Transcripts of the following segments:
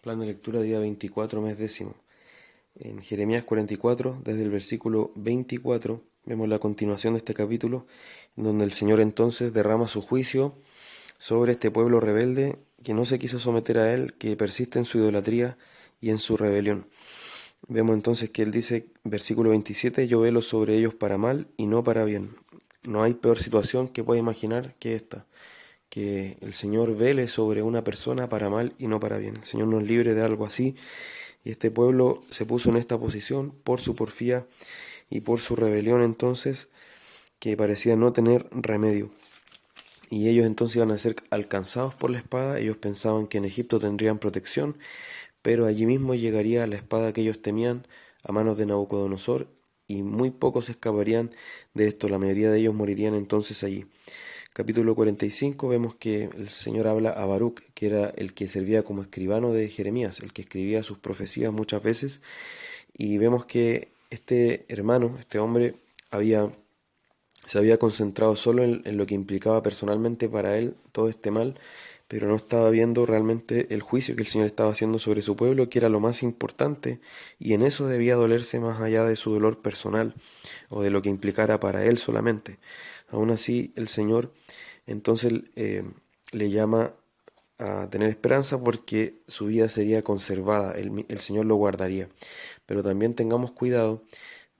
Plan de lectura día 24, mes décimo. En Jeremías 44, desde el versículo 24, vemos la continuación de este capítulo, en donde el Señor entonces derrama su juicio sobre este pueblo rebelde que no se quiso someter a Él, que persiste en su idolatría y en su rebelión. Vemos entonces que Él dice, versículo 27, yo velo sobre ellos para mal y no para bien. No hay peor situación que pueda imaginar que esta, que el Señor vele sobre una persona para mal y no para bien. El Señor nos libre de algo así, y este pueblo se puso en esta posición por su porfía y por su rebelión entonces, que parecía no tener remedio. Y ellos entonces iban a ser alcanzados por la espada. Ellos pensaban que en Egipto tendrían protección, pero allí mismo llegaría la espada que ellos temían a manos de Nabucodonosor, y muy pocos escaparían de esto. La mayoría de ellos morirían entonces allí. Capítulo 45 vemos que el Señor habla a Baruc, que era el que servía como escribano de Jeremías, el que escribía sus profecías muchas veces, y vemos que este hermano, este hombre, se había concentrado solo en lo que implicaba personalmente para él todo este mal, pero no estaba viendo realmente el juicio que el Señor estaba haciendo sobre su pueblo, que era lo más importante, y en eso debía dolerse más allá de su dolor personal o de lo que implicara para él solamente. Aún así, el Señor entonces le llama a tener esperanza porque su vida sería conservada, el Señor lo guardaría. Pero también tengamos cuidado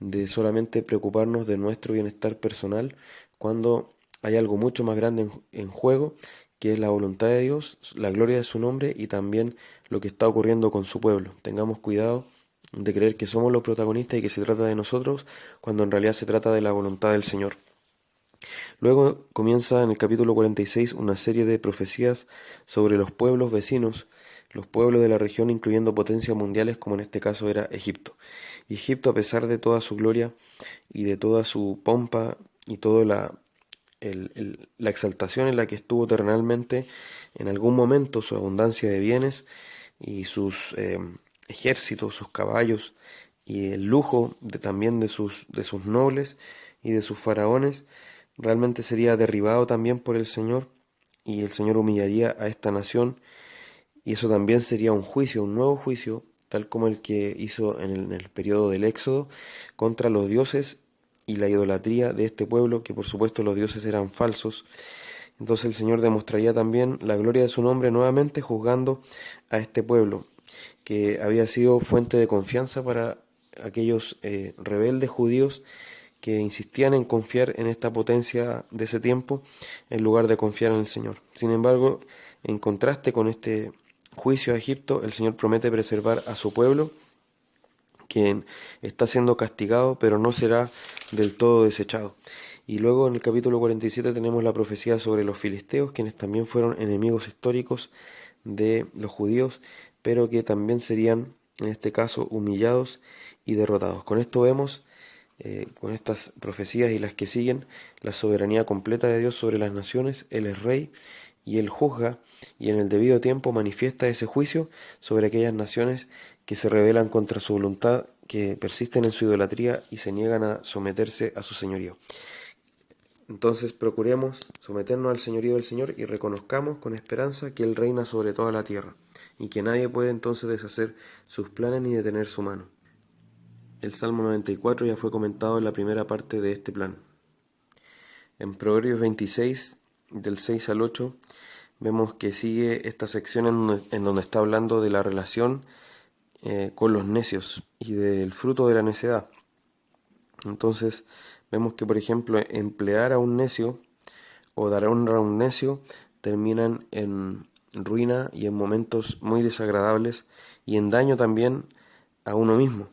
de solamente preocuparnos de nuestro bienestar personal cuando hay algo mucho más grande en juego, que es la voluntad de Dios, la gloria de su nombre y también lo que está ocurriendo con su pueblo. Tengamos cuidado de creer que somos los protagonistas y que se trata de nosotros, cuando en realidad se trata de la voluntad del Señor. Luego comienza en el capítulo 46 una serie de profecías sobre los pueblos vecinos, los pueblos de la región, incluyendo potencias mundiales como en este caso era Egipto. Y Egipto, a pesar de toda su gloria y de toda su pompa y toda la exaltación en la que estuvo terrenalmente, en algún momento su abundancia de bienes y sus ejércitos, sus caballos y el lujo también de sus nobles y de sus faraones, realmente sería derribado también por el Señor, y el Señor humillaría a esta nación, y eso también sería un juicio, un nuevo juicio, tal como el que hizo en el periodo del Éxodo, contra los dioses y la idolatría de este pueblo, que por supuesto los dioses eran falsos. Entonces el Señor demostraría también la gloria de su nombre nuevamente, juzgando a este pueblo, que había sido fuente de confianza para aquellos rebeldes judíos que insistían en confiar en esta potencia de ese tiempo en lugar de confiar en el Señor. Sin embargo, en contraste con este juicio a Egipto, el Señor promete preservar a su pueblo, quien está siendo castigado, pero no será del todo desechado. Y luego en el capítulo 47 tenemos la profecía sobre los filisteos, quienes también fueron enemigos históricos de los judíos, pero que también serían, en este caso, humillados y derrotados. Con esto vemos, con estas profecías y las que siguen, la soberanía completa de Dios sobre las naciones. Él es rey y Él juzga, y en el debido tiempo manifiesta ese juicio sobre aquellas naciones que se rebelan contra su voluntad, que persisten en su idolatría y se niegan a someterse a su señorío. Entonces procuremos someternos al señorío del Señor y reconozcamos con esperanza que Él reina sobre toda la tierra, y que nadie puede entonces deshacer sus planes ni detener su mano. El Salmo 94 ya fue comentado en la primera parte de este plan. En Proverbios 26, del 6 al 8, vemos que sigue esta sección en donde está hablando de la relación con los necios y del fruto de la necedad. Entonces vemos que, por ejemplo, emplear a un necio o dar honra a un necio terminan en ruina y en momentos muy desagradables y en daño también a uno mismo.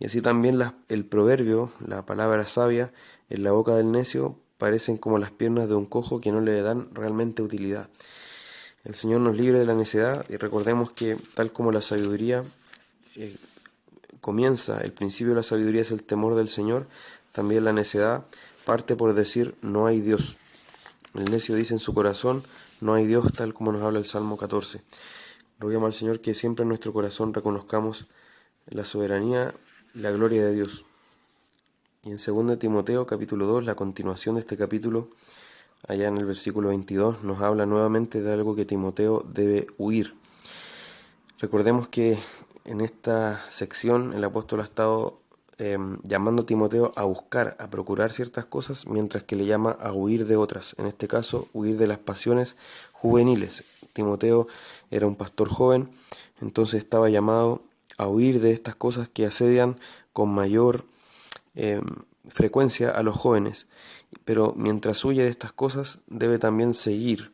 Y así también el proverbio, la palabra sabia, en la boca del necio parecen como las piernas de un cojo que no le dan realmente utilidad. El Señor nos libre de la necedad, y recordemos que tal como la sabiduría eh, comienza, el principio de la sabiduría es el temor del Señor, también la necedad parte por decir no hay Dios. El necio dice en su corazón no hay Dios, tal como nos habla el Salmo 14. Roguemos al Señor que siempre en nuestro corazón reconozcamos la soberanía y la gloria de Dios. Y en 2 Timoteo capítulo 2, la continuación de este capítulo, allá en el versículo 22, nos habla nuevamente de algo que Timoteo debe huir. Recordemos que en esta sección el apóstol ha estado llamando a Timoteo a buscar, a procurar ciertas cosas, mientras que le llama a huir de otras. En este caso, huir de las pasiones juveniles. Timoteo era un pastor joven, entonces estaba llamado a huir de estas cosas que asedian con mayor frecuencia a los jóvenes. Pero mientras huye de estas cosas, debe también seguir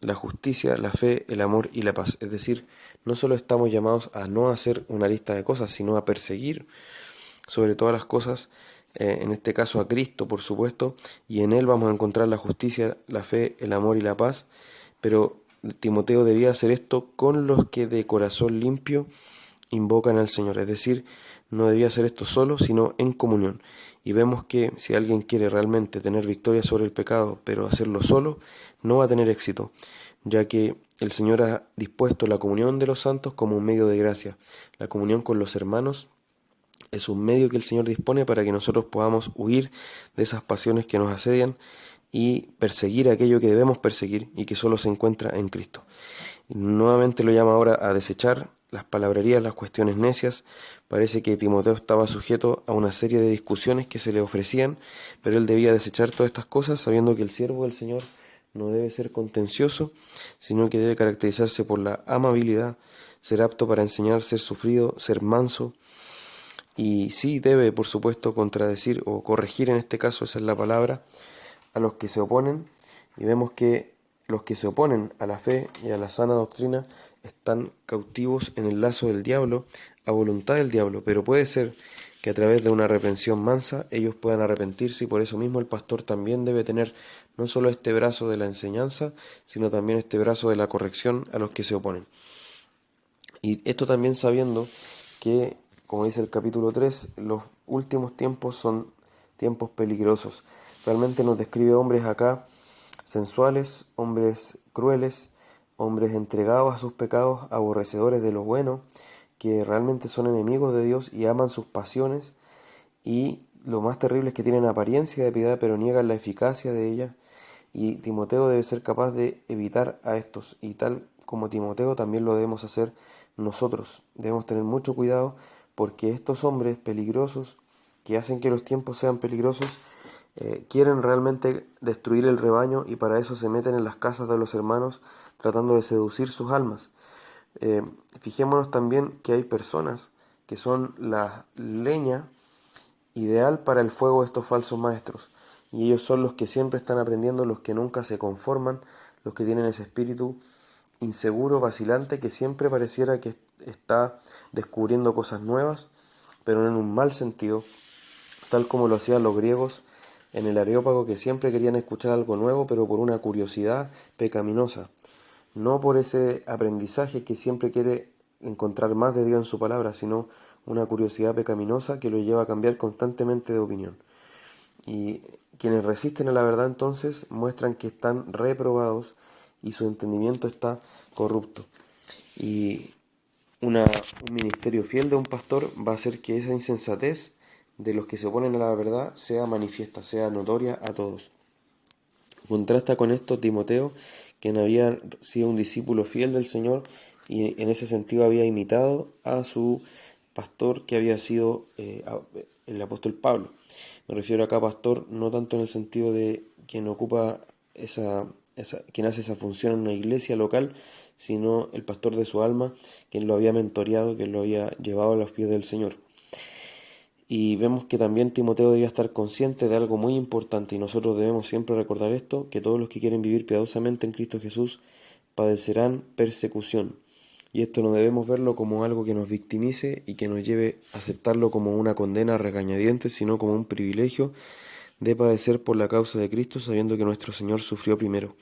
la justicia, la fe, el amor y la paz. Es decir, no solo estamos llamados a no hacer una lista de cosas, sino a perseguir sobre todas las cosas, en este caso a Cristo, por supuesto, y en Él vamos a encontrar la justicia, la fe, el amor y la paz. Pero Timoteo debía hacer esto con los que de corazón limpio invocan al Señor, es decir, no debía hacer esto solo, sino en comunión. Y vemos que si alguien quiere realmente tener victoria sobre el pecado, pero hacerlo solo, no va a tener éxito, ya que el Señor ha dispuesto la comunión de los santos como un medio de gracia. La comunión con los hermanos es un medio que el Señor dispone para que nosotros podamos huir de esas pasiones que nos asedian y perseguir aquello que debemos perseguir y que solo se encuentra en Cristo. Y nuevamente lo llama ahora a desechar las palabrerías, las cuestiones necias. Parece que Timoteo estaba sujeto a una serie de discusiones que se le ofrecían, pero él debía desechar todas estas cosas sabiendo que el siervo del Señor no debe ser contencioso, sino que debe caracterizarse por la amabilidad, ser apto para enseñar, ser sufrido, ser manso. Y sí debe, por supuesto, contradecir o corregir, en este caso, esa es la palabra, a los que se oponen. Y vemos que los que se oponen a la fe y a la sana doctrina están cautivos en el lazo del diablo, a voluntad del diablo. Pero puede ser que a través de una reprensión mansa ellos puedan arrepentirse, y por eso mismo el pastor también debe tener no solo este brazo de la enseñanza, sino también este brazo de la corrección a los que se oponen. Y esto también sabiendo que, como dice el capítulo 3, los últimos tiempos son tiempos peligrosos. Realmente nos describe hombres acá sensuales, hombres crueles, hombres entregados a sus pecados, aborrecedores de lo bueno, que realmente son enemigos de Dios y aman sus pasiones, y lo más terrible es que tienen apariencia de piedad pero niegan la eficacia de ella. Y Timoteo debe ser capaz de evitar a estos, y tal como Timoteo también lo debemos hacer nosotros. Debemos tener mucho cuidado porque estos hombres peligrosos, que hacen que los tiempos sean peligrosos, quieren realmente destruir el rebaño, y para eso se meten en las casas de los hermanos tratando de seducir sus almas. Fijémonos también que hay personas que son la leña ideal para el fuego de estos falsos maestros, y ellos son los que siempre están aprendiendo, los que nunca se conforman, los que tienen ese espíritu inseguro, vacilante, que siempre pareciera que está descubriendo cosas nuevas, pero en un mal sentido, tal como lo hacían los griegos en el Areópago, que siempre querían escuchar algo nuevo, pero por una curiosidad pecaminosa, no por ese aprendizaje que siempre quiere encontrar más de Dios en su palabra, sino una curiosidad pecaminosa que lo lleva a cambiar constantemente de opinión. Y quienes resisten a la verdad entonces muestran que están reprobados y su entendimiento está corrupto. Y un ministerio fiel de un pastor va a hacer que esa insensatez de los que se oponen a la verdad sea manifiesta, sea notoria a todos. Contrasta con esto Timoteo, quien había sido un discípulo fiel del Señor y en ese sentido había imitado a su pastor, que había sido el apóstol Pablo. Me refiero acá a pastor no tanto en el sentido de quien ocupa quien hace esa función en una iglesia local, sino el pastor de su alma, quien lo había mentoreado, quien lo había llevado a los pies del Señor. Y vemos que también Timoteo debía estar consciente de algo muy importante, y nosotros debemos siempre recordar esto, que todos los que quieren vivir piadosamente en Cristo Jesús padecerán persecución. Y esto no debemos verlo como algo que nos victimice y que nos lleve a aceptarlo como una condena a regañadientes, sino como un privilegio de padecer por la causa de Cristo, sabiendo que nuestro Señor sufrió primero.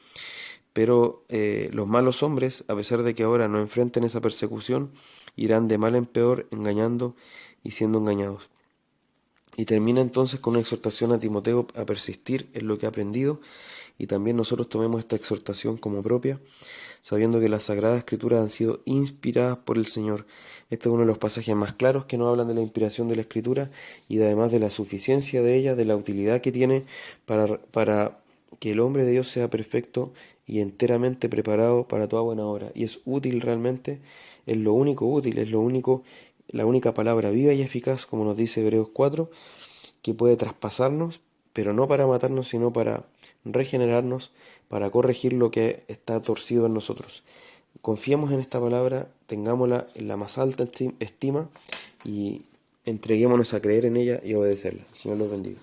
Pero los malos hombres, a pesar de que ahora no enfrenten esa persecución, irán de mal en peor, engañando y siendo engañados. Y termina entonces con una exhortación a Timoteo a persistir en lo que ha aprendido, y también nosotros tomemos esta exhortación como propia, sabiendo que las Sagradas Escrituras han sido inspiradas por el Señor. Este es uno de los pasajes más claros que nos hablan de la inspiración de la Escritura, y además de la suficiencia de ella, de la utilidad que tiene para que el hombre de Dios sea perfecto y enteramente preparado para toda buena obra. Y es útil realmente es lo único útil, es la única palabra viva y eficaz, como nos dice Hebreos 4, que puede traspasarnos, pero no para matarnos, sino para regenerarnos, para corregir lo que está torcido en nosotros. Confiemos en esta palabra, tengámosla en la más alta estima y entreguémonos a creer en ella y obedecerla. El Señor los bendiga.